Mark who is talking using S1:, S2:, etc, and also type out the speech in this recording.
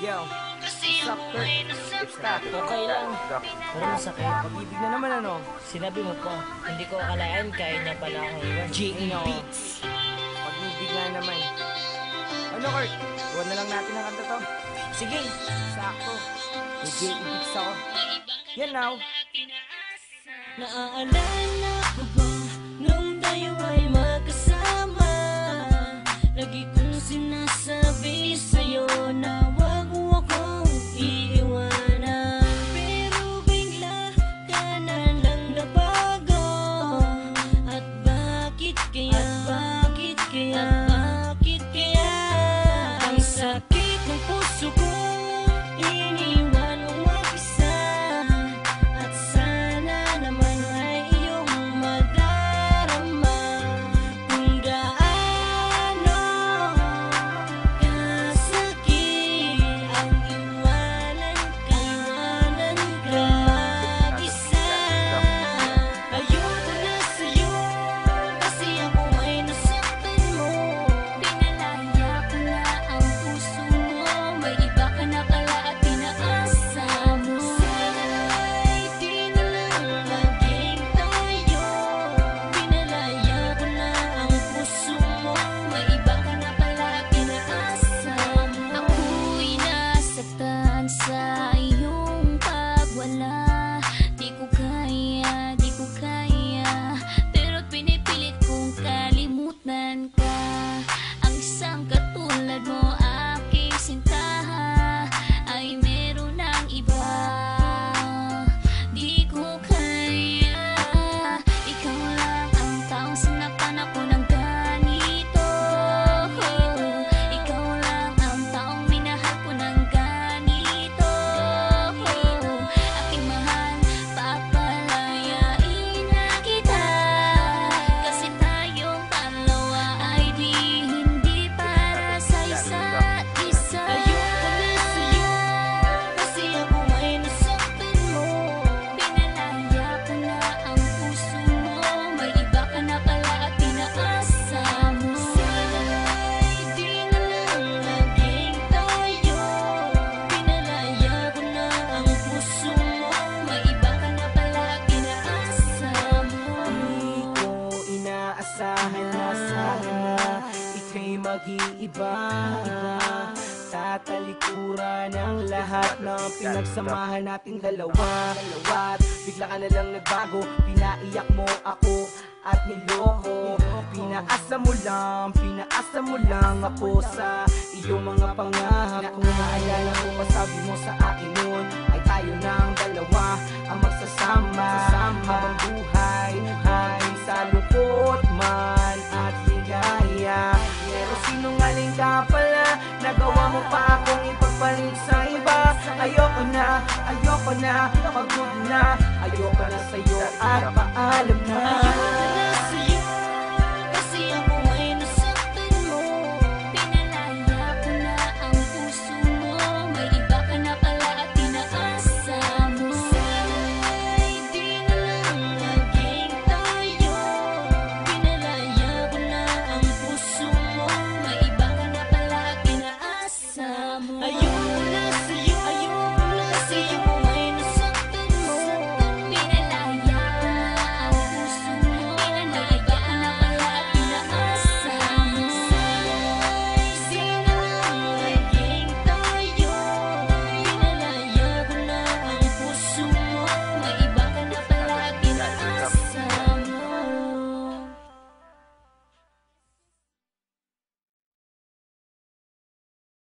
S1: Yo, sakto. It's that.
S2: Okay lang, pero masakit.
S1: Pag-ibig na naman ano.
S2: Sinabi mo pa, hindi ko akalain kaya niya pala akong iwan.
S1: J.A. Beats. Pag-ibig na naman. Ano, Kurt? Huwag na lang natin ang kanta to.
S2: Sige,
S1: Sakto. May J.A. Beats ako. Yan now.
S2: naaalala ko ba nung tayo ay magkasama? Lagi kong sinasabi sa'yo na wag mo akong iiwanan. Pero bigla ka na lang nabago. At bakit kaya? Bakit kaya? Bakit kaya? Ang sakit ng puso ko, iniwan mong mag-isa. At sana naman ay iyong madarama kung gaano kasakit ang iwanan ka mag-isa. Ayoko na sa'yo kasi ako ay nasaktan mo. Pinalaya ko na ang puso mo, may iba ka na pala at pinaasa mo. Sana'y di na lang maging tayo. Pinalaya ko na ang puso mo, may iba ka na pala at pinaasa mo. Ako'y nasaktan sa iyong pagwala. Di ko kaya, di ko kaya, pero pinipilit kong kalimutan ka. Ang isang katulad mo, aking sinta, ay meron ng iba. Di ko kaya, ikaw lang ang taong sinaktan ako ng ganito. Ikaw lang ang taong minahal ko ng ganito. Aking mahal, papalayain na kita, kasi tayong dalawa ay hindi para sa isa't isa. Ayoko na sa'yo kasi ako ay nasaktan mo. Pinalaya ko na ang puso mo, may iba ka na pala at pinaasa mo. Sana'y di na lang maging tayo. Pinalaya ko na ang puso mo, may iba ka na pala at pinaasa mo.
S1: Di ko inaasahan na sana ika'y mag-iiba. Tatalikuran ang lahat ng pinagsamahan nating dalawa. At bigla ka na lang nagbago, pinaiyak mo ako at niloko. Pinaasa mo lang ako sa iyong mga pangako. Naalala ko pa sabi mo sa akin noon ay tayo ng dalawa ang magsasama habang buhay sa lungkot man at ligaya. Pero sinungaling ka pala, nagawa mo pa akong ipagpalit sa iba. Ayoko na, pagod na, ayoko na sa'yo at paalam na.